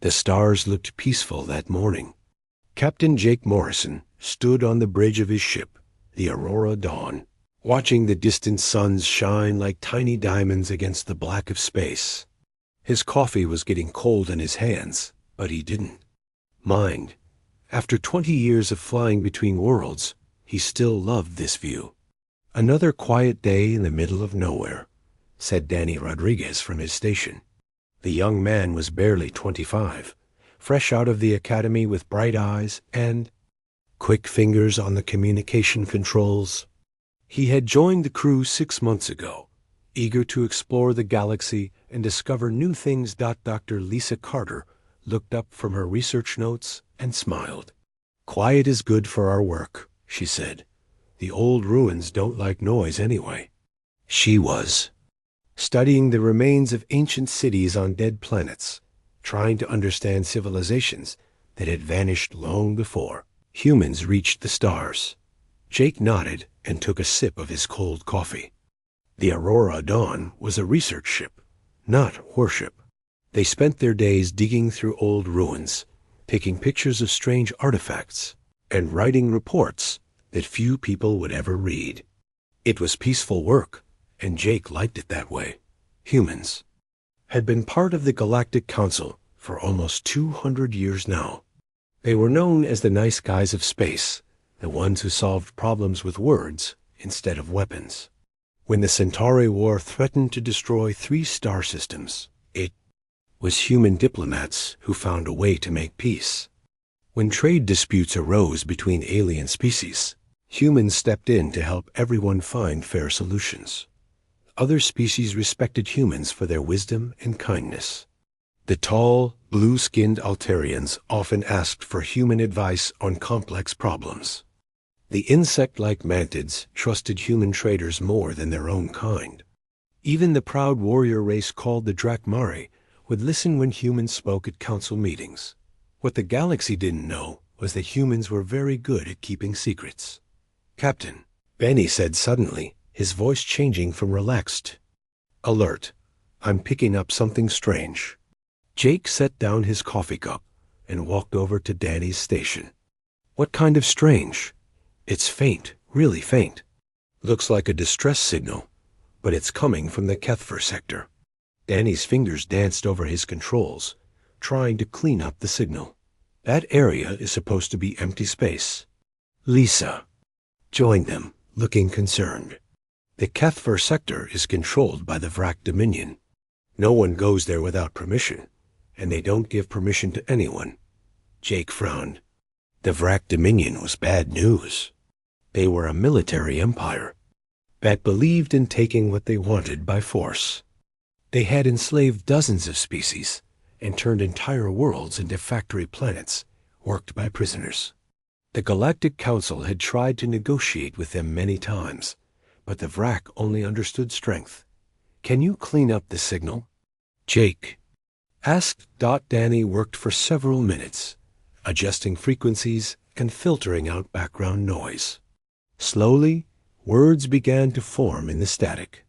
The stars looked peaceful that morning. Captain Jake Morrison stood on the bridge of his ship, the Aurora Dawn, watching the distant suns shine like tiny diamonds against the black of space. His coffee was getting cold in his hands, but he didn't mind. After 20 years of flying between worlds, he still loved this view. "Another quiet day in the middle of nowhere," said Danny Rodriguez from his station. The young man was barely 25, fresh out of the academy with bright eyes and quick fingers on the communication controls. He had joined the crew 6 months ago, eager to explore the galaxy and discover new things. Dr. Lisa Carter looked up from her research notes and smiled. "Quiet is good for our work," she said. "The old ruins don't like noise anyway." She was studying the remains of ancient cities on dead planets, trying to understand civilizations that had vanished long before humans reached the stars. Jake nodded and took a sip of his cold coffee. The Aurora Dawn was a research ship, not worship. They spent their days digging through old ruins, taking pictures of strange artifacts, and writing reports that few people would ever read. It was peaceful work, and Jake liked it that way. Humans had been part of the Galactic Council for almost 200 years now. They were known as the nice guys of space, the ones who solved problems with words instead of weapons. When the Centauri War threatened to destroy 3 star systems, it was human diplomats who found a way to make peace. When trade disputes arose between alien species, humans stepped in to help everyone find fair solutions. Other species respected humans for their wisdom and kindness. The tall, blue-skinned Altarians often asked for human advice on complex problems. The insect-like mantids trusted human traders more than their own kind. Even the proud warrior race called the Drakmari would listen when humans spoke at council meetings. What the galaxy didn't know was that humans were very good at keeping secrets. "Captain," Benny said suddenly, his voice changing from relaxed alert, "I'm picking up something strange." Jake set down his coffee cup and walked over to Danny's station. "What kind of strange?" "It's faint, really faint. Looks like a distress signal, but it's coming from the Kethver sector." Danny's fingers danced over his controls, trying to clean up the signal. "That area is supposed to be empty space." Lisa joined them, looking concerned. "The Kethver sector is controlled by the Vrak Dominion. No one goes there without permission, and they don't give permission to anyone." Jake frowned. The Vrak Dominion was bad news. They were a military empire that believed in taking what they wanted by force. They had enslaved dozens of species and turned entire worlds into factory planets worked by prisoners. The Galactic Council had tried to negotiate with them many times, but the Vrak only understood strength. "Can you clean up the signal?" Jake asked. Danny worked for several minutes, adjusting frequencies and filtering out background noise. Slowly, words began to form in the static.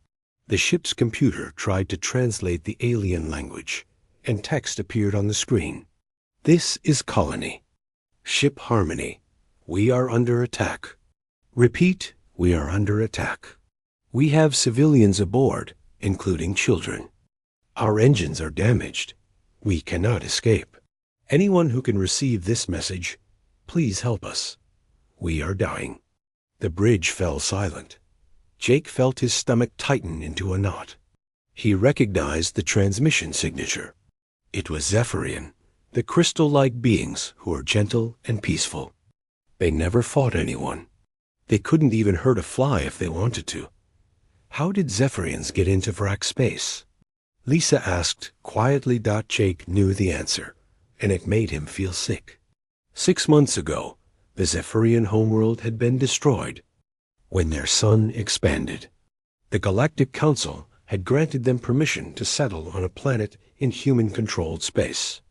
The ship's computer tried to translate the alien language, and text appeared on the screen. "This is Colony. Ship Harmony. We are under attack. Repeat, we are under attack. We have civilians aboard, including children. Our engines are damaged. We cannot escape. Anyone who can receive this message, please help us. We are dying." The bridge fell silent. Jake felt his stomach tighten into a knot. He recognized the transmission signature. It was Zephyrian, the crystal-like beings who are gentle and peaceful. They never fought anyone. They couldn't even hurt a fly if they wanted to. How did Zephyrians get into Vrak space? Lisa asked quietly. Jake knew the answer, and it made him feel sick. 6 months ago, the Zephyrian homeworld had been destroyed when their sun expanded. The Galactic Council had granted them permission to settle on a planet in human-controlled space.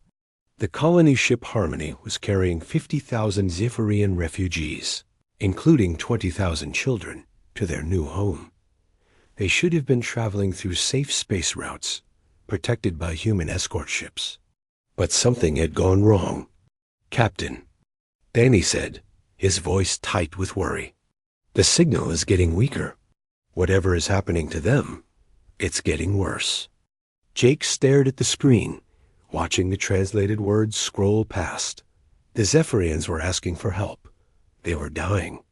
The colony ship Harmony was carrying 50,000 Zephyrian refugees, including 20,000 children, to their new home. They should have been traveling through safe space routes, protected by human escort ships. But something had gone wrong. "Captain," Danny said, his voice tight with worry. "The signal is getting weaker. Whatever is happening to them, it's getting worse." Jake stared at the screen, watching the translated words scroll past. The Zephyrians were asking for help. They were dying.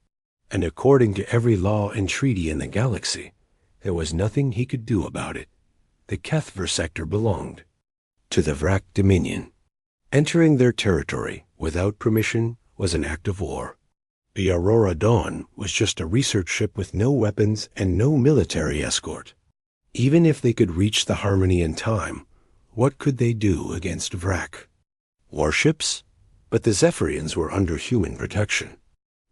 And according to every law and treaty in the galaxy, there was nothing he could do about it. The Kethver sector belonged to the Vrak Dominion. Entering their territory without permission was an act of war. The Aurora Dawn was just a research ship with no weapons and no military escort. Even if they could reach the Harmony in time, what could they do against Vrak? Warships? But the Zephyrians were under human protection.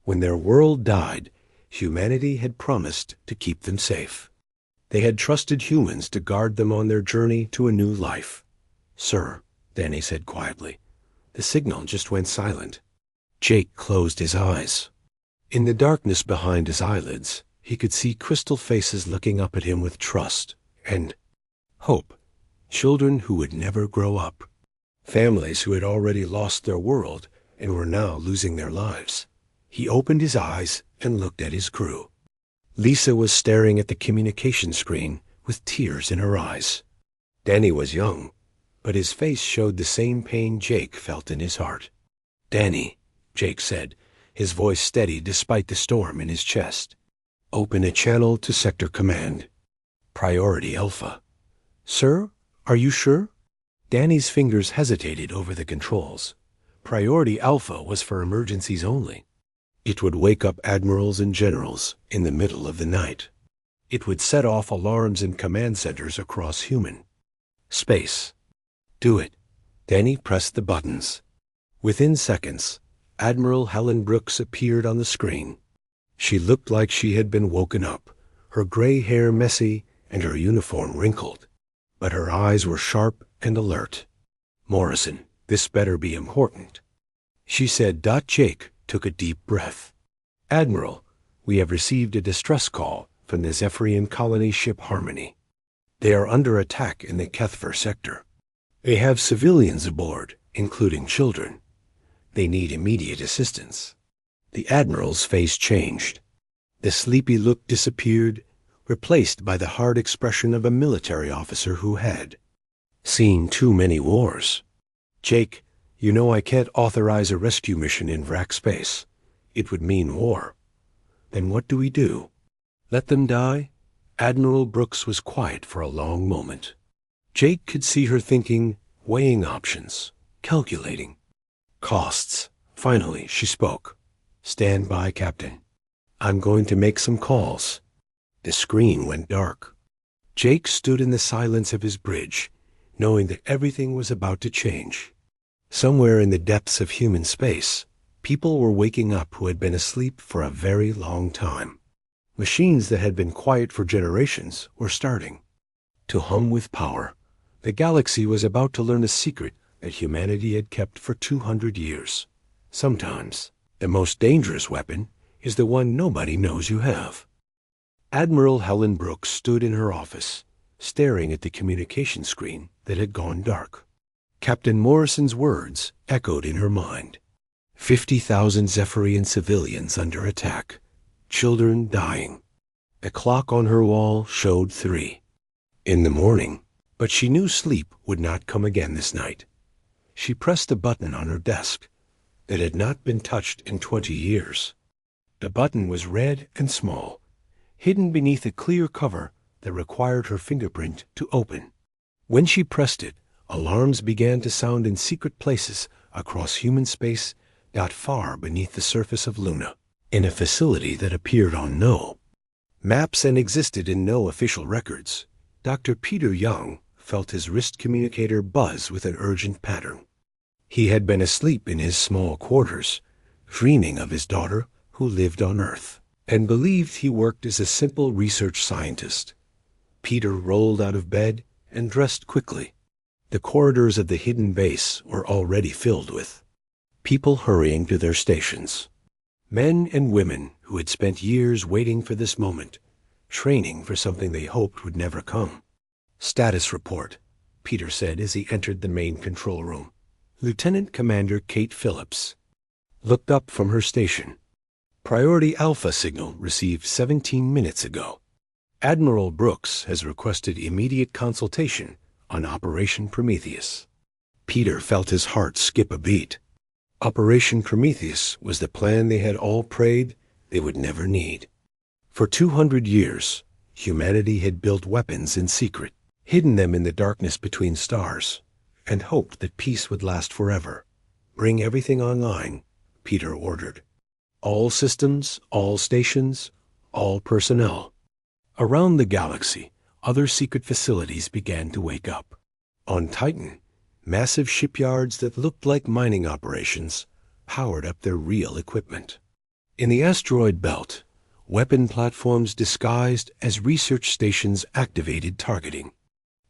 When their world died, humanity had promised to keep them safe. They had trusted humans to guard them on their journey to a new life. "Sir," Danny said quietly, "the signal just went silent." Jake closed his eyes. In the darkness behind his eyelids, he could see crystal faces looking up at him with trust and hope. Children who would never grow up. Families who had already lost their world and were now losing their lives. He opened his eyes and looked at his crew. Lisa was staring at the communication screen with tears in her eyes. Danny was young, but his face showed the same pain Jake felt in his heart. "Danny," Jake said, his voice steady despite the storm in his chest. "Open a channel to Sector Command. Priority Alpha." "Sir, are you sure?" Danny's fingers hesitated over the controls. Priority Alpha was for emergencies only. It would wake up admirals and generals in the middle of the night. It would set off alarms in command centers across human space. "Do it." Danny pressed the buttons. Within seconds, Admiral Helen Brooks appeared on the screen. She looked like she had been woken up, her gray hair messy and her uniform wrinkled. But her eyes were sharp and alert. "Morrison, this better be important," she said. Jake took a deep breath. "Admiral, we have received a distress call from the Zephyrian colony ship Harmony. They are under attack in the Kethver sector. They have civilians aboard, including children. They need immediate assistance." The Admiral's face changed. The sleepy look disappeared, replaced by the hard expression of a military officer who had seen too many wars. "Jake, you know I can't authorize a rescue mission in Vrak space. It would mean war. Then what do we do? Let them die?" Admiral Brooks was quiet for a long moment. Jake could see her thinking, weighing options, calculating costs. Finally, she spoke. "Stand by, Captain. I'm going to make some calls." The screen went dark. Jake stood in the silence of his bridge, knowing that everything was about to change. Somewhere in the depths of human space, people were waking up who had been asleep for a very long time. Machines that had been quiet for generations were starting to hum with power. The galaxy was about to learn a secret that humanity had kept for 200 years. Sometimes, the most dangerous weapon is the one nobody knows you have. Admiral Helen Brooks stood in her office, staring at the communication screen that had gone dark. Captain Morrison's words echoed in her mind. 50,000 Zephyrian civilians under attack. Children dying. The clock on her wall showed 3 in the morning, but she knew sleep would not come again this night. She pressed a button on her desk that had not been touched in 20 years. The button was red and small, hidden beneath a clear cover that required her fingerprint to open. When she pressed it, alarms began to sound in secret places across human space, not far beneath the surface of Luna, in a facility that appeared on No maps and existed in no official records. Dr. Peter Young felt his wrist communicator buzz with an urgent pattern. He had been asleep in his small quarters, dreaming of his daughter who lived on Earth, and believed he worked as a simple research scientist. Peter rolled out of bed and dressed quickly. The corridors of the hidden base were already filled with people hurrying to their stations. Men and women who had spent years waiting for this moment, training for something they hoped would never come. "Status report," Peter said as he entered the main control room. Lieutenant Commander Kate Phillips looked up from her station. Priority Alpha signal received 17 minutes ago. Admiral Brooks has requested immediate consultation on Operation Prometheus. Peter felt his heart skip a beat. Operation Prometheus was the plan they had all prayed they would never need. For 200 years, humanity had built weapons in secret, hidden them in the darkness between stars, and hoped that peace would last forever. Bring everything online, Peter ordered. All systems, all stations, all personnel. Around the galaxy, other secret facilities began to wake up. On Titan, massive shipyards that looked like mining operations powered up their real equipment. In the asteroid belt, weapon platforms disguised as research stations activated targeting.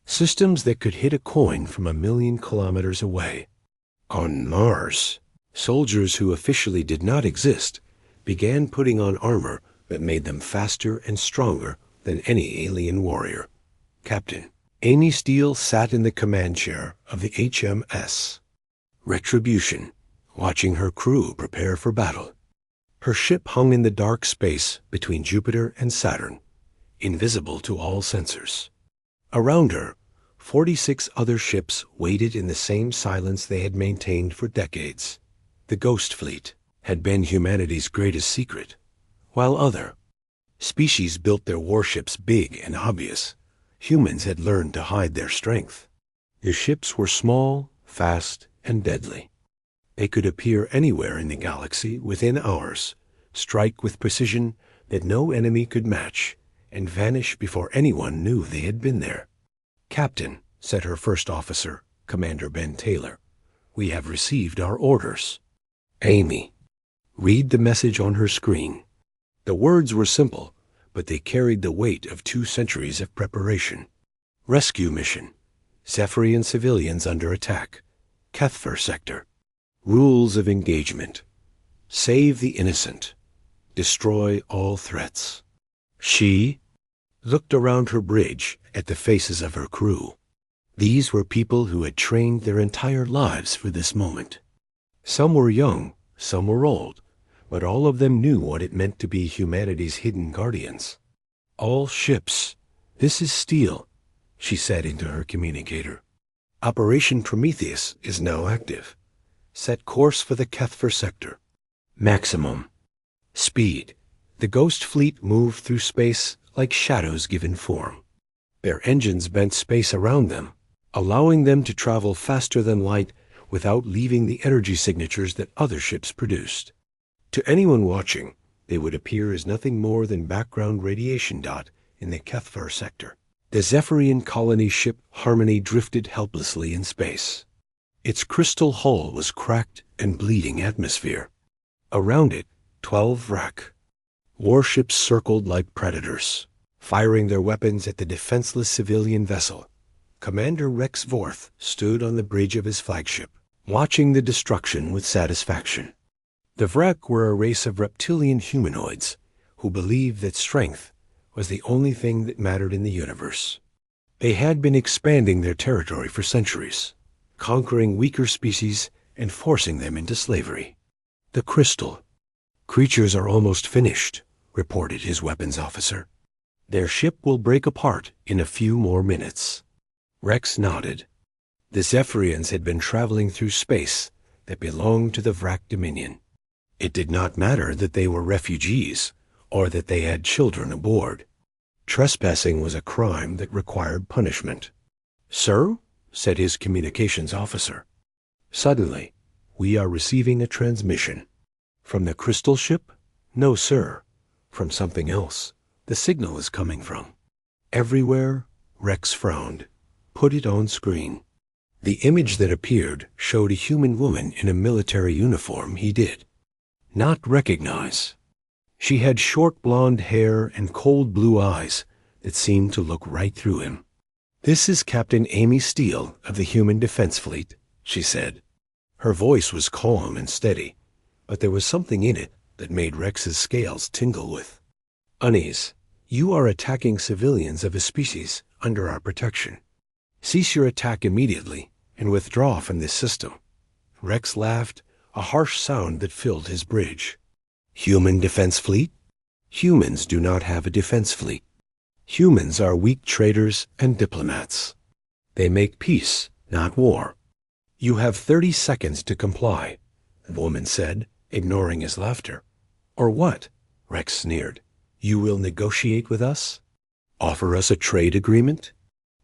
Systems that could hit a coin from 1,000,000 kilometers away. On Mars, soldiers who officially did not exist began putting on armor that made them faster and stronger than any alien warrior. Captain Amy Steele sat in the command chair of the HMS Retribution, watching her crew prepare for battle. Her ship hung in the dark space between Jupiter and Saturn, invisible to all sensors. Around her, 46 other ships waited in the same silence they had maintained for decades. The Ghost Fleet had been humanity's greatest secret, while other species built their warships big and obvious. Humans had learned to hide their strength. The ships were small, fast, and deadly. They could appear anywhere in the galaxy within hours, strike with precision that no enemy could match, and vanish before anyone knew they had been there. "Captain," said her first officer, Commander Ben Taylor, "we have received our orders." "Amy, read the message on her screen." The words were simple, but they carried the weight of 2 centuries of preparation. Rescue mission. Zephyrian civilians under attack. Kethfer sector. Rules of engagement. Save the innocent. Destroy all threats. She looked around her bridge at the faces of her crew. These were people who had trained their entire lives for this moment. Some were young, some were old, but all of them knew what it meant to be humanity's hidden guardians. "All ships, this is Steele," she said into her communicator. "Operation Prometheus is now active. Set course for the Kethfer sector. Maximum speed." The Ghost Fleet moved through space like shadows given form. Their engines bent space around them, allowing them to travel faster than light without leaving the energy signatures that other ships produced. To anyone watching, they would appear as nothing more than background radiation dot in the Kethfer sector. The Zephyrian colony ship Harmony drifted helplessly in space. Its crystal hull was cracked and bleeding atmosphere. Around it, 12 wrack. Warships circled like predators, firing their weapons at the defenseless civilian vessel. Commander Rex Vorth stood on the bridge of his flagship, watching the destruction with satisfaction. The Vrak were a race of reptilian humanoids who believed that strength was the only thing that mattered in the universe. They had been expanding their territory for centuries, conquering weaker species and forcing them into slavery. "The crystal. Creatures are almost finished," reported his weapons officer. "Their ship will break apart in a few more minutes." Rex nodded. The Zephyrians had been traveling through space that belonged to the Vrak Dominion. It did not matter that they were refugees or that they had children aboard. Trespassing was a crime that required punishment. "Sir," said his communications officer. Suddenly, "We are receiving a transmission." "From the crystal ship?" "No, sir. From something else. The signal is coming from." "Everywhere?" Rex frowned. "Put it on screen." The image that appeared showed a human woman in a military uniform he did not recognize. She had short blonde hair and cold blue eyes that seemed to look right through him. "This is Captain Amy Steele of the Human Defense Fleet," she said. Her voice was calm and steady, but there was something in it that made Rex's scales tingle with unease. "You are attacking civilians of a species under our protection. Cease your attack immediately and withdraw from this system. Rex laughed, a harsh sound that filled his bridge. Human defense fleet? Humans do not have a defense fleet. Humans are weak traders and diplomats. They make peace, not war. You have 30 seconds to comply, the woman said, ignoring his laughter. Or what? Rex sneered. You will negotiate with us? Offer us a trade agreement?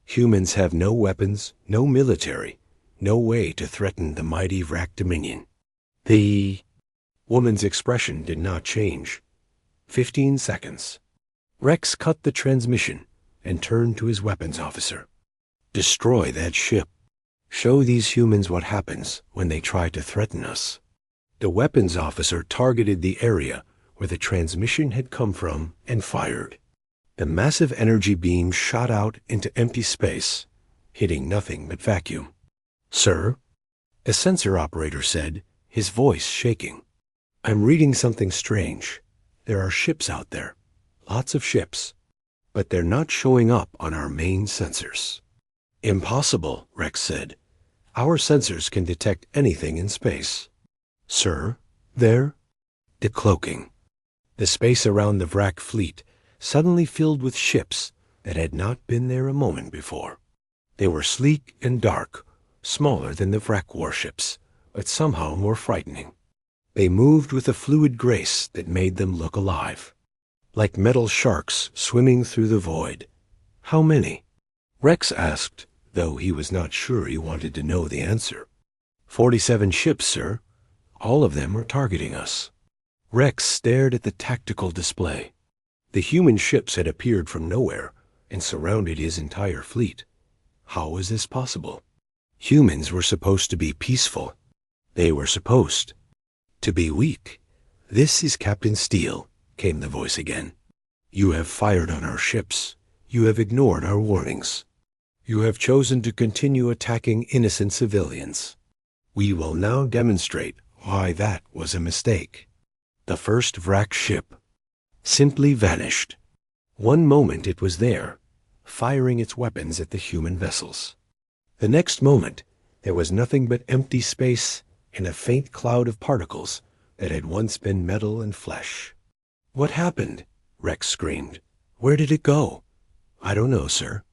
Humans have no weapons, no military, no way to threaten the mighty Vrak Dominion. The woman's expression did not change. 15 seconds. Rex cut the transmission and turned to his weapons officer. Destroy that ship. Show these humans what happens when they try to threaten us. The weapons officer targeted the area where the transmission had come from and fired. The massive energy beam shot out into empty space, hitting nothing but vacuum. Sir, a sensor operator said, his voice shaking. I'm reading something strange. There are ships out there, lots of ships, but they're not showing up on our main sensors. Impossible, Rex said. Our sensors can detect anything in space. Sir, there? Decloaking. The space around the Vrak fleet suddenly filled with ships that had not been there a moment before. They were sleek and dark, smaller than the Vrak warships, but somehow more frightening. They moved with a fluid grace that made them look alive, like metal sharks swimming through the void. How many? Rex asked, though he was not sure he wanted to know the answer. 47 ships, sir. All of them are targeting us. Rex stared at the tactical display. The human ships had appeared from nowhere and surrounded his entire fleet. How was this possible? Humans were supposed to be peaceful. They were supposed to be weak. This is Captain Steele, came the voice again. You have fired on our ships. You have ignored our warnings. You have chosen to continue attacking innocent civilians. We will now demonstrate why that was a mistake. The first Vrak ship simply vanished. One moment it was there, firing its weapons at the human vessels. The next moment, there was nothing but empty space and a faint cloud of particles that had once been metal and flesh. What happened? Rex screamed. Where did it go? I don't know, sir.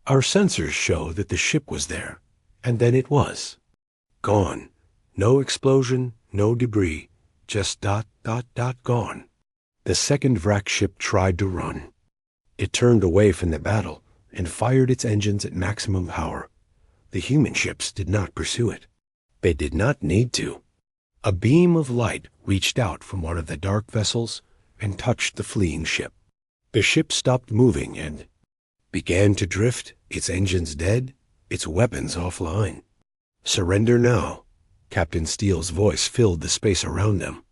Our sensors show that the ship was there, and then it was gone. No explosion, no debris, just ... gone. The second Vrak ship tried to run. It turned away from the battle and fired its engines at maximum power. The human ships did not pursue it. They did not need to. A beam of light reached out from one of the dark vessels and touched the fleeing ship. The ship stopped moving and began to drift, its engines dead, its weapons offline. Surrender now. Captain Steele's voice filled the space around them.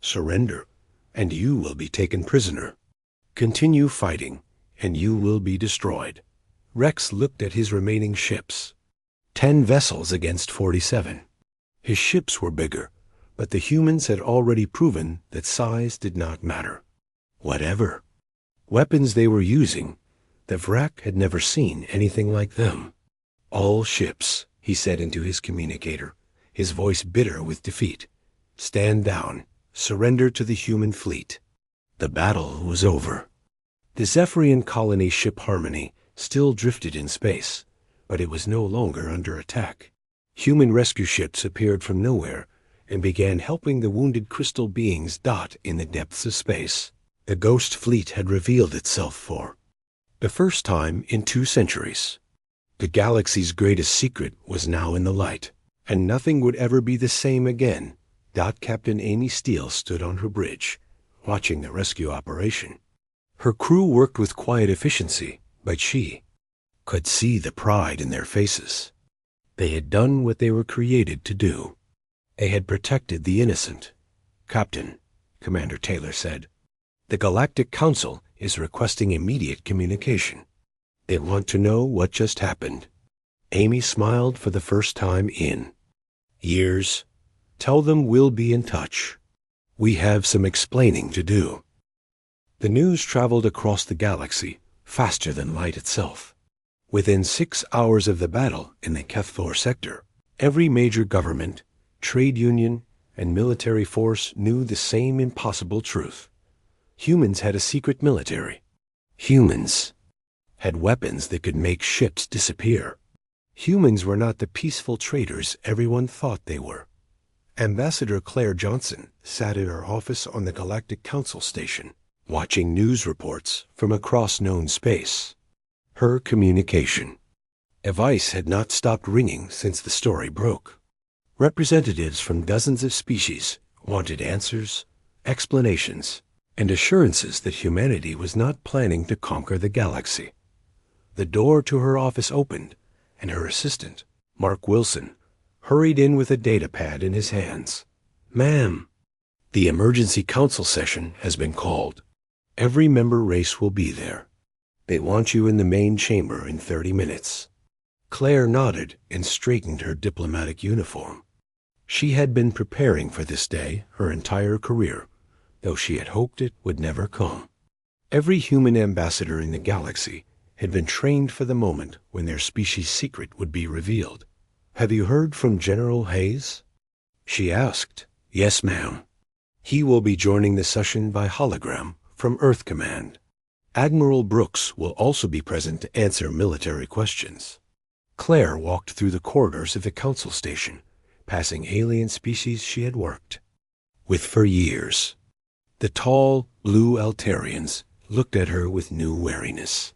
Surrender, and you will be taken prisoner. Continue fighting, and you will be destroyed. Rex looked at his remaining ships. 10 vessels against 47. His ships were bigger, but the humans had already proven that size did not matter. Whatever weapons they were using, the Vrak had never seen anything like them. All ships, he said into his communicator, his voice bitter with defeat. Stand down. Surrender to the human fleet. The battle was over. The Zephyrian colony ship Harmony still drifted in space, but it was no longer under attack. Human rescue ships appeared from nowhere and began helping the wounded crystal beings dot in the depths of space. The ghost fleet had revealed itself for the first time in 2 centuries. The galaxy's greatest secret was now in the light, and nothing would ever be the same again. Captain Amy Steele stood on her bridge, watching the rescue operation. Her crew worked with quiet efficiency, but she could see the pride in their faces. They had done what they were created to do. They had protected the innocent. Captain, Commander Taylor said, the Galactic Council is requesting immediate communication. They want to know what just happened. Amy smiled for the first time in years. Tell them we'll be in touch. We have some explaining to do. The news traveled across the galaxy faster than light itself. Within 6 hours of the battle in the Kethfor sector, every major government, trade union, and military force knew the same impossible truth. Humans had a secret military. Humans had weapons that could make ships disappear. Humans were not the peaceful traders everyone thought they were. Ambassador Claire Johnson sat in her office on the Galactic Council station, watching news reports from across known space. Her communication device had not stopped ringing since the story broke. Representatives from dozens of species wanted answers, explanations, and assurances that humanity was not planning to conquer the galaxy. The door to her office opened, and her assistant, Mark Wilson, hurried in with a datapad in his hands. "Ma'am, the emergency council session has been called. Every member race will be there. They want you in the main chamber in 30 minutes. Claire nodded and straightened her diplomatic uniform. She had been preparing for this day her entire career, though she had hoped it would never come. Every human ambassador in the galaxy had been trained for the moment when their species' secret would be revealed. "Have you heard from General Hayes?" she asked. "Yes, ma'am. He will be joining the session by hologram from Earth Command. Admiral Brooks will also be present to answer military questions." Claire walked through the corridors of the council station, passing alien species she had worked with for years. The tall, blue Altarians looked at her with new wariness.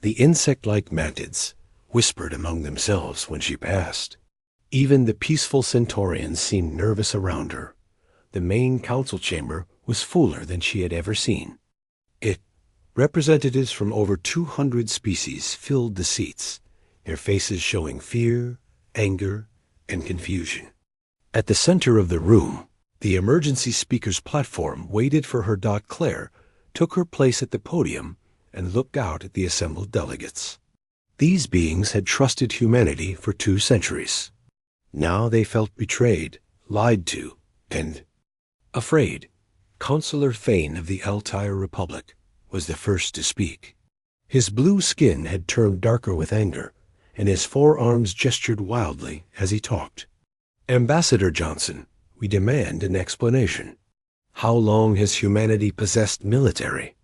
The insect-like mantids whispered among themselves when she passed. Even the peaceful Centaurians seemed nervous around her. The main council chamber was fuller than she had ever seen. Representatives from over 200 species filled the seats, their faces showing fear, anger, and confusion. At the center of the room, the emergency speaker's platform waited for her. Claire took her place at the podium and looked out at the assembled delegates. These beings had trusted humanity for 2 centuries. Now they felt betrayed, lied to, and afraid. Councillor Thane of the Altair Republic was the first to speak. His blue skin had turned darker with anger, and his forearms gestured wildly as he talked. "Ambassador Johnson, we demand an explanation. How long has humanity possessed military?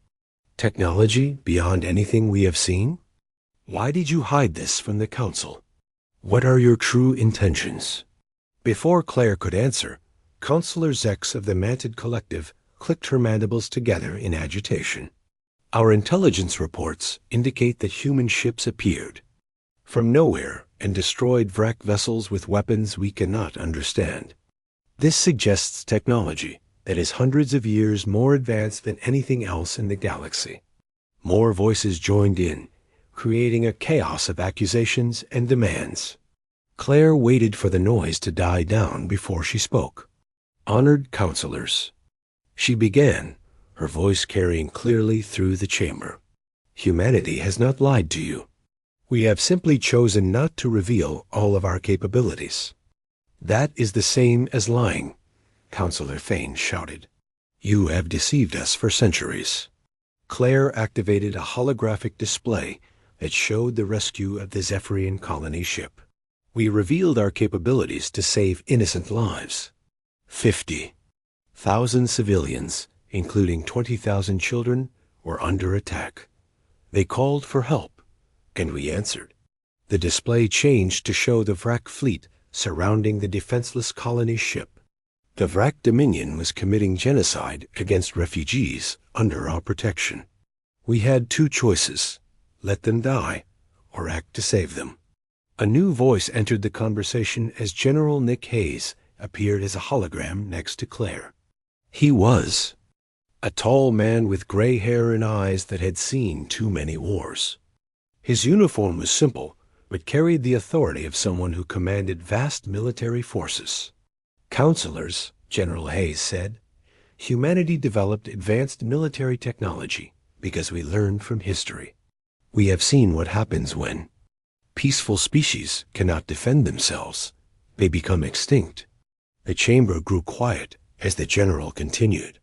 Technology beyond anything we have seen? Why did you hide this from the Council? What are your true intentions?" Before Claire could answer, Councillor Zex of the Mantid Collective clicked her mandibles together in agitation. "Our intelligence reports indicate that human ships appeared from nowhere and destroyed Vrak vessels with weapons we cannot understand. This suggests technology that is hundreds of years more advanced than anything else in the galaxy." More voices joined in, creating a chaos of accusations and demands. Claire waited for the noise to die down before she spoke. "Honored councilors," she began, her voice carrying clearly through the chamber. "Humanity has not lied to you. We have simply chosen not to reveal all of our capabilities." "That is the same as lying," Councillor Thane shouted. "You have deceived us for centuries." Claire activated a holographic display that showed the rescue of the Zephyrian colony ship. "We revealed our capabilities to save innocent lives. 50,000 civilians, including 20,000 children, were under attack. They called for help, and we answered." The display changed to show the Vrak fleet surrounding the defenseless colony ship. The Vrak Dominion was committing genocide against refugees under our protection. We had 2 choices: let them die, or act to save them. A new voice entered the conversation as General Nick Hayes appeared as a hologram next to Claire. He was a tall man with gray hair and eyes that had seen too many wars. His uniform was simple, but carried the authority of someone who commanded vast military forces. "Councilors," General Hayes said, "humanity developed advanced military technology because we learned from history. We have seen what happens when peaceful species cannot defend themselves. They become extinct." The chamber grew quiet as the general continued.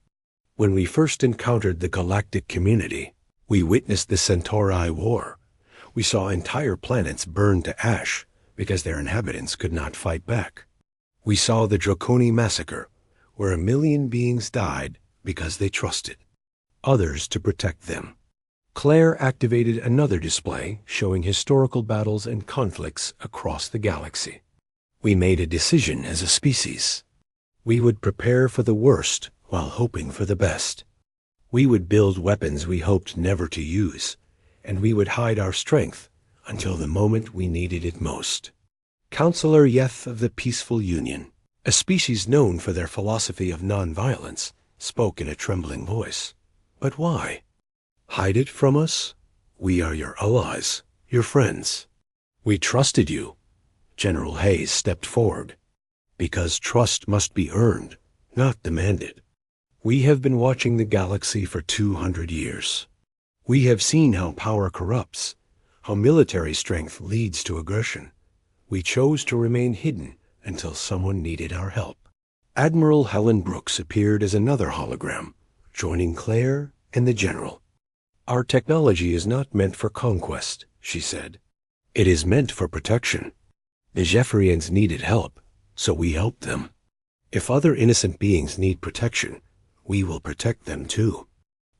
"When we first encountered the galactic community, we witnessed the Centauri War. We saw entire planets burned to ash because their inhabitants could not fight back. We saw the Draconi Massacre, where 1 million beings died because they trusted others to protect them. Claire activated another display showing historical battles and conflicts across the galaxy. We made a decision as a species. We would prepare for the worst while hoping for the best. We would build weapons we hoped never to use, and we would hide our strength until the moment we needed it most. Counselor Yeth of the Peaceful Union, a species known for their philosophy of nonviolence, spoke in a trembling voice. But why? Hide it from us? We are your allies, your friends. We trusted you. General Hayes stepped forward. Because trust must be earned, not demanded. We have been watching the galaxy for 200 years. We have seen how power corrupts, how military strength leads to aggression. We chose to remain hidden until someone needed our help. Admiral Helen Brooks appeared as another hologram, joining Claire and the General. Our technology is not meant for conquest, she said. It is meant for protection. The Jeffrians needed help, so we helped them. If other innocent beings need protection, we will protect them too.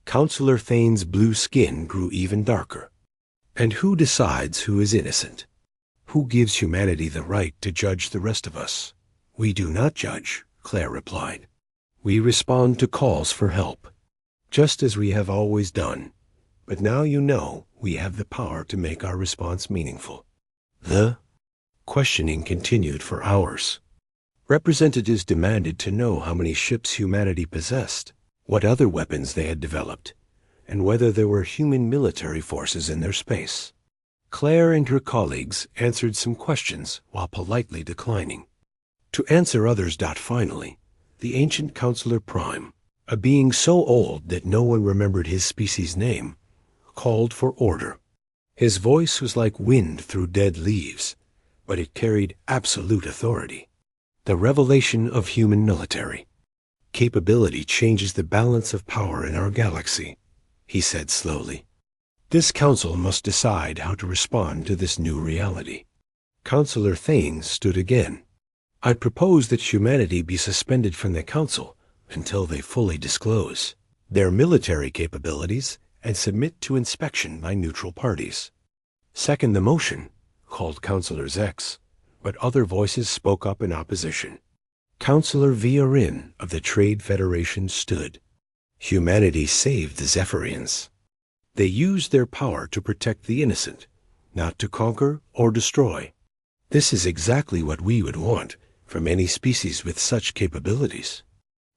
Counselor Thane's blue skin grew even darker. And who decides who is innocent? Who gives humanity the right to judge the rest of us? We do not judge, Claire replied. We respond to calls for help, just as we have always done. But now you know we have the power to make our response meaningful. The questioning continued for hours. Representatives demanded to know how many ships humanity possessed, what other weapons they had developed, and whether there were human military forces in their space. Claire and her colleagues answered some questions while politely declining. To answer others. Finally, the ancient Counselor Prime, a being so old that no one remembered his species' name, called for order. His voice was like wind through dead leaves, but it carried absolute authority. The revelation of human military capability changes the balance of power in our galaxy, he said slowly. This council must decide how to respond to this new reality. Counselor Thane stood again. I propose that humanity be suspended from the council until they fully disclose their military capabilities and submit to inspection by neutral parties. Second the motion, called Counselor Zex, but other voices spoke up in opposition. Counselor Viarin of the Trade Federation stood. Humanity saved the Zephyrians. They used their power to protect the innocent, not to conquer or destroy. This is exactly what we would want from any species with such capabilities.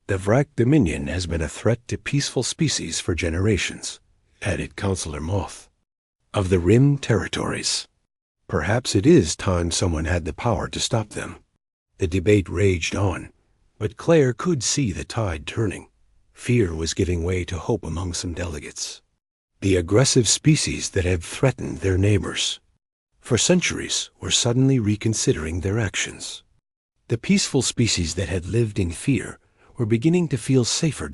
The Vrak Dominion has been a threat to peaceful species for generations, added Counselor Moth. Of the Rim territories. Perhaps it is time someone had the power to stop them. The debate raged on, but Claire could see the tide turning. Fear was giving way to hope among some delegates. The aggressive species that had threatened their neighbors for centuries were suddenly reconsidering their actions. The peaceful species that had lived in fear were beginning to feel safer.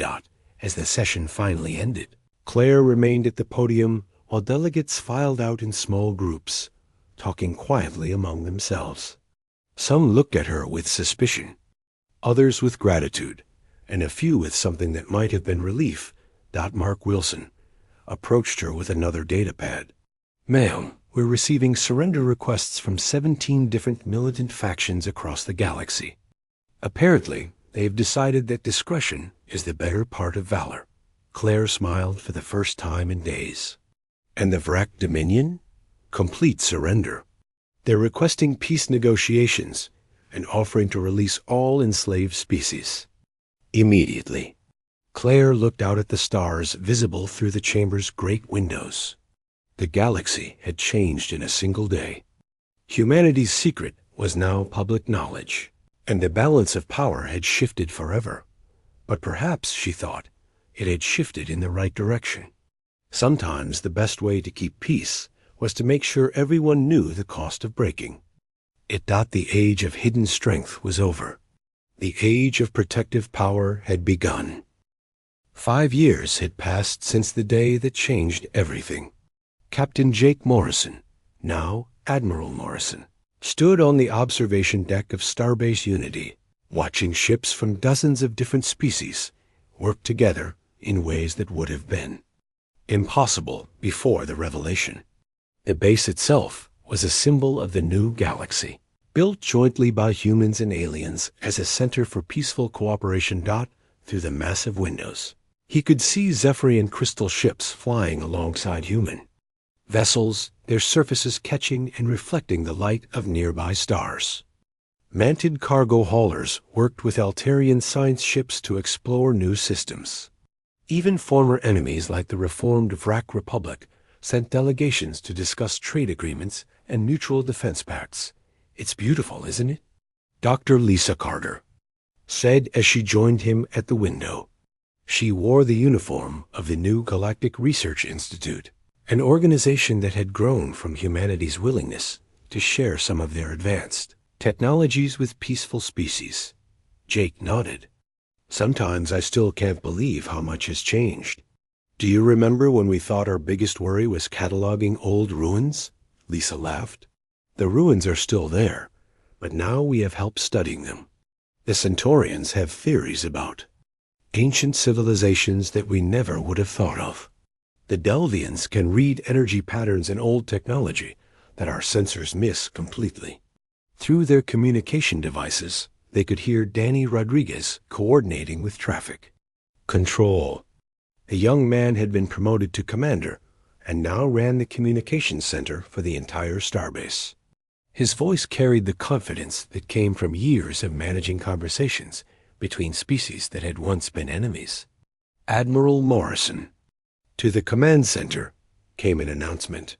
As the session finally ended, Claire remained at the podium while delegates filed out in small groups, talking quietly among themselves. Some looked at her with suspicion, others with gratitude, and a few with something that might have been relief. Mark Wilson approached her with another datapad. Ma'am, we're receiving surrender requests from 17 different militant factions across the galaxy. Apparently, they have decided that discretion is the better part of valor. Claire smiled for the first time in days. And the Vrak Dominion? Complete surrender. They're requesting peace negotiations and offering to release all enslaved species. Immediately. Claire looked out at the stars visible through the chamber's great windows. The galaxy had changed in a single day. Humanity's secret was now public knowledge, and the balance of power had shifted forever. But perhaps, she thought, it had shifted in the right direction. Sometimes the best way to keep peace was to make sure everyone knew the cost of breaking. The age of hidden strength was over. The age of protective power had begun. 5 years had passed since the day that changed everything. Captain Jake Morrison, now Admiral Morrison, stood on the observation deck of Starbase Unity, watching ships from dozens of different species work together in ways that would have been impossible before the revelation. The base itself was a symbol of the new galaxy, built jointly by humans and aliens as a center for peaceful cooperation. Through the massive windows, he could see Zephyrian crystal ships flying alongside human vessels, their surfaces catching and reflecting the light of nearby stars. Manted cargo haulers worked with Altarian science ships to explore new systems. Even former enemies like the reformed Vrak Republic sent delegations to discuss trade agreements and mutual defense pacts. "It's beautiful, isn't it?" Dr. Lisa Carter said as she joined him at the window. She wore the uniform of the new Galactic Research Institute, an organization that had grown from humanity's willingness to share some of their advanced technologies with peaceful species. Jake nodded. "Sometimes I still can't believe how much has changed." "Do you remember when we thought our biggest worry was cataloging old ruins?" Lisa laughed. "The ruins are still there, but now we have help studying them. The Centaurians have theories about ancient civilizations that we never would have thought of. The Delvians can read energy patterns in old technology that our sensors miss completely. Through their communication devices, they could hear Danny Rodriguez coordinating with traffic control." The young man had been promoted to commander and now ran the communications center for the entire starbase. His voice carried the confidence that came from years of managing conversations between species that had once been enemies. "Admiral Morrison." To the command center came an announcement.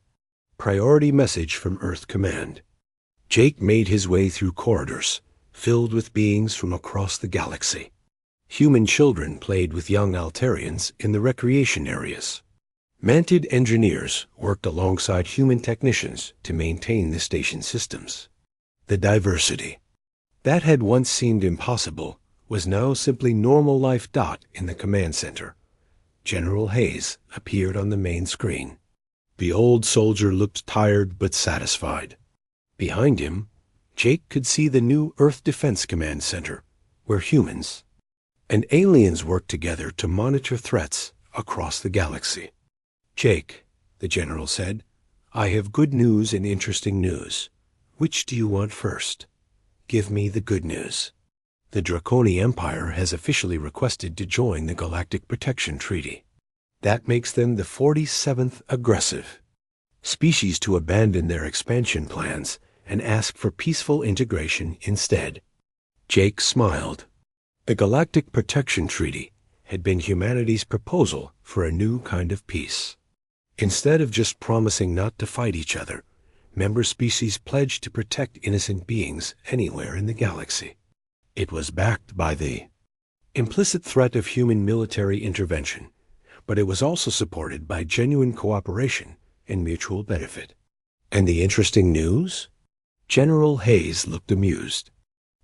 "Priority message from Earth Command." Jake made his way through corridors filled with beings from across the galaxy. Human children played with young Altarians in the recreation areas. Manted engineers worked alongside human technicians to maintain the station systems. The diversity that had once seemed impossible was now simply normal life. In the command center, General Hayes appeared on the main screen. The old soldier looked tired but satisfied. Behind him, Jake could see the new Earth Defense Command Center, where humans and aliens worked together to monitor threats across the galaxy. "Jake," the general said, "I have good news and interesting news. Which do you want first?" "Give me the good news." "The Draconi Empire has officially requested to join the Galactic Protection Treaty. That makes them the 47th aggressive species to abandon their expansion plans and ask for peaceful integration instead." Jake smiled. The Galactic Protection Treaty had been humanity's proposal for a new kind of peace. Instead of just promising not to fight each other, member species pledged to protect innocent beings anywhere in the galaxy. It was backed by the implicit threat of human military intervention, but it was also supported by genuine cooperation and mutual benefit. "And the interesting news?" General Hayes looked amused.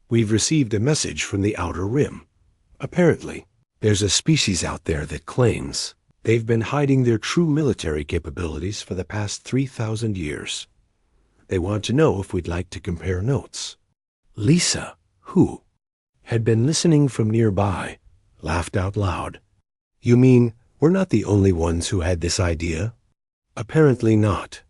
"We've received a message from the Outer Rim. Apparently, there's a species out there that claims they've been hiding their true military capabilities for the past 3,000 years. They want to know if we'd like to compare notes." Lisa, who had been listening from nearby, laughed out loud. "You mean we're not the only ones who had this idea?" "Apparently not.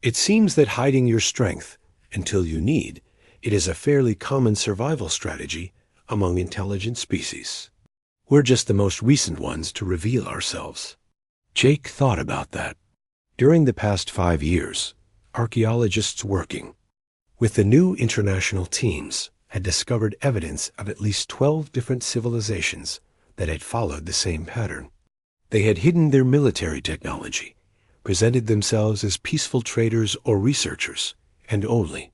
It seems that hiding your strength until you need it is a fairly common survival strategy among intelligent species. We're just the most recent ones to reveal ourselves." Jake thought about that. During the past 5 years, archaeologists working with the new international teams had discovered evidence of at least 12 different civilizations that had followed the same pattern. They had hidden their military technology, presented themselves as peaceful traders or researchers, and only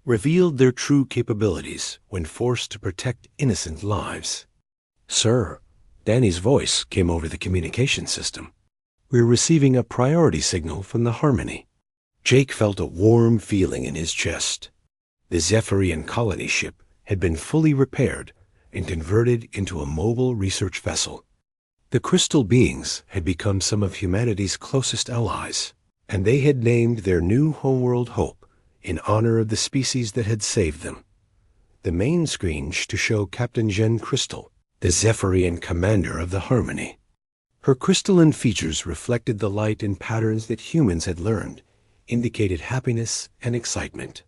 revealed their true capabilities when forced to protect innocent lives. "Sir," Danny's voice came over the communication system. "We're receiving a priority signal from the Harmony." Jake felt a warm feeling in his chest. The Zephyrian colony ship had been fully repaired and converted into a mobile research vessel. The crystal beings had become some of humanity's closest allies, and they had named their new homeworld Hope in honor of the species that had saved them. the main screen to show Captain Jen Crystal, the Zephyrian commander of the Harmony. Her crystalline features reflected the light and patterns that humans had learned, indicated happiness and excitement.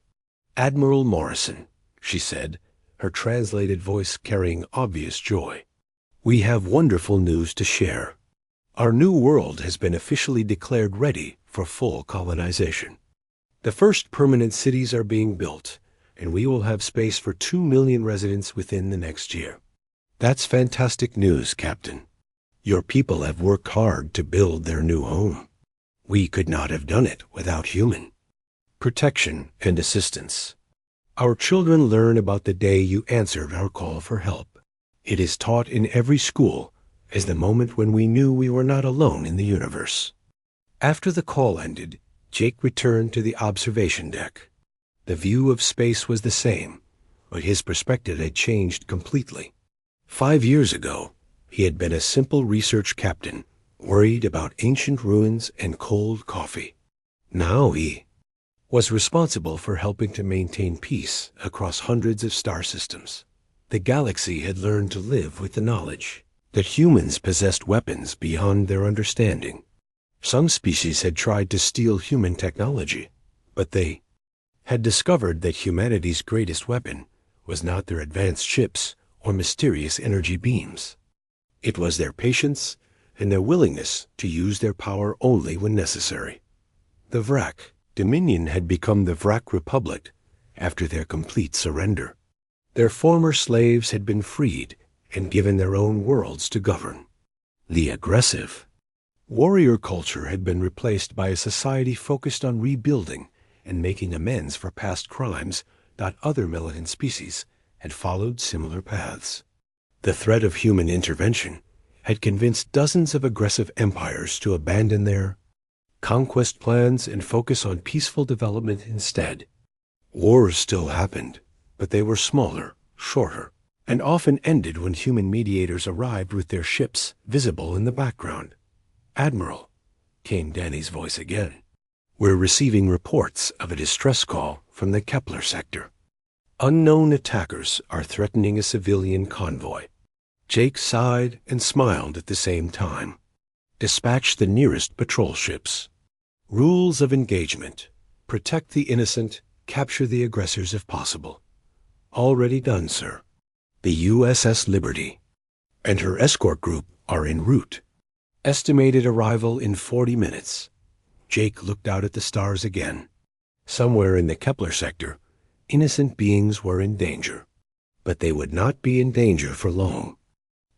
"Admiral Morrison," she said, her translated voice carrying obvious joy. "We have wonderful news to share. Our new world has been officially declared ready for full colonization. The first permanent cities are being built, and we will have space for 2 million residents within the next year." "That's fantastic news, Captain. Your people have worked hard to build their new home. We could not have done it without human protection and assistance. Our children learn about the day you answered our call for help. It is taught in every school as the moment when we knew we were not alone in the universe." After the call ended, Jake returned to the observation deck. The view of space was the same, but his perspective had changed completely. 5 years ago, he had been a simple research captain, worried about ancient ruins and cold coffee. Now he was responsible for helping to maintain peace across hundreds of star systems. The galaxy had learned to live with the knowledge that humans possessed weapons beyond their understanding. Some species had tried to steal human technology, but they had discovered that humanity's greatest weapon was not their advanced ships or mysterious energy beams. It was their patience and their willingness to use their power only when necessary. The Vrak Dominion had become the Vrak Republic after their complete surrender. Their former slaves had been freed and given their own worlds to govern. The aggressive warrior culture had been replaced by a society focused on rebuilding and making amends for past crimes that other militant species had followed similar paths. The threat of human intervention had convinced dozens of aggressive empires to abandon their conquest plans and focus on peaceful development instead. Wars still happened, but they were smaller, shorter, and often ended when human mediators arrived with their ships visible in the background. "Admiral," came Danny's voice again, "we're receiving reports of a distress call from the Kepler sector. Unknown attackers are threatening a civilian convoy." Jake sighed and smiled at the same time. "Dispatch the nearest patrol ships. Rules of engagement: protect the innocent, capture the aggressors if possible." "Already done, sir." The USS Liberty and her escort group are en route. Estimated arrival in 40 minutes. Jake looked out at the stars again. Somewhere in the Kepler sector, innocent beings were in danger. But they would not be in danger for long.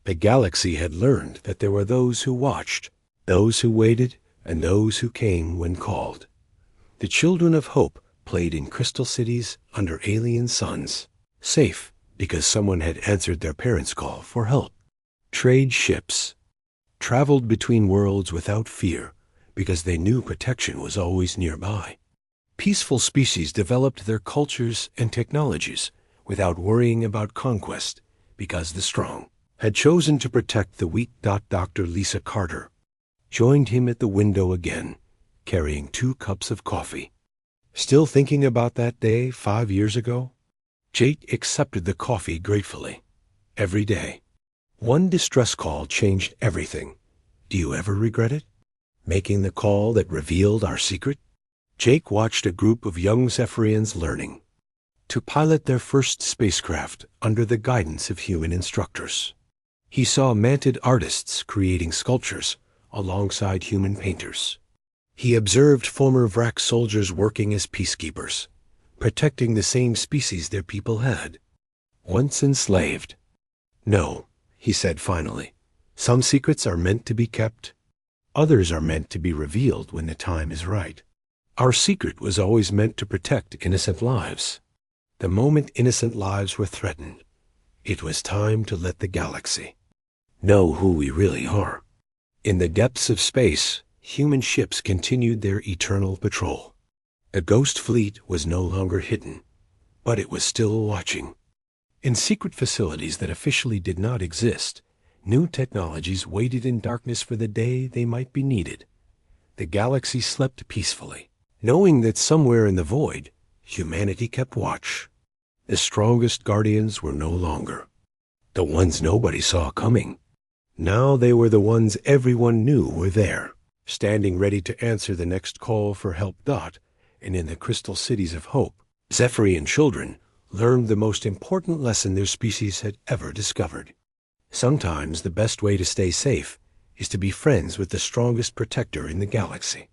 The galaxy had learned that there were those who watched, those who waited, and those who came when called. The children of hope played in crystal cities under alien suns, safe because someone had answered their parents' call for help. Trade ships traveled between worlds without fear because they knew protection was always nearby. Peaceful species developed their cultures and technologies without worrying about conquest because the strong had chosen to protect the weak. Dr. Lisa Carter joined him at the window again, carrying 2 cups of coffee. "Still thinking about that day 5 years ago?" Jake accepted the coffee gratefully. "Every day. One distress call changed everything. Do you ever regret it? Making the call that revealed our secret?" Jake watched a group of young Zephyrians learning to pilot their first spacecraft under the guidance of human instructors. He saw manted artists creating sculptures alongside human painters. He observed former Vrak soldiers working as peacekeepers, protecting the same species their people had once enslaved. "No," he said finally. "Some secrets are meant to be kept. Others are meant to be revealed when the time is right. Our secret was always meant to protect innocent lives. The moment innocent lives were threatened, it was time to let the galaxy know who we really are." In the depths of space, human ships continued their eternal patrol. The ghost fleet was no longer hidden, but it was still watching. In secret facilities that officially did not exist, new technologies waited in darkness for the day they might be needed. The galaxy slept peacefully, knowing that somewhere in the void, humanity kept watch. The strongest guardians were no longer the ones nobody saw coming. Now they were the ones everyone knew were there, standing ready to answer the next call for help. And in the crystal cities of hope, Zephyrian children learned the most important lesson their species had ever discovered. Sometimes the best way to stay safe is to be friends with the strongest protector in the galaxy.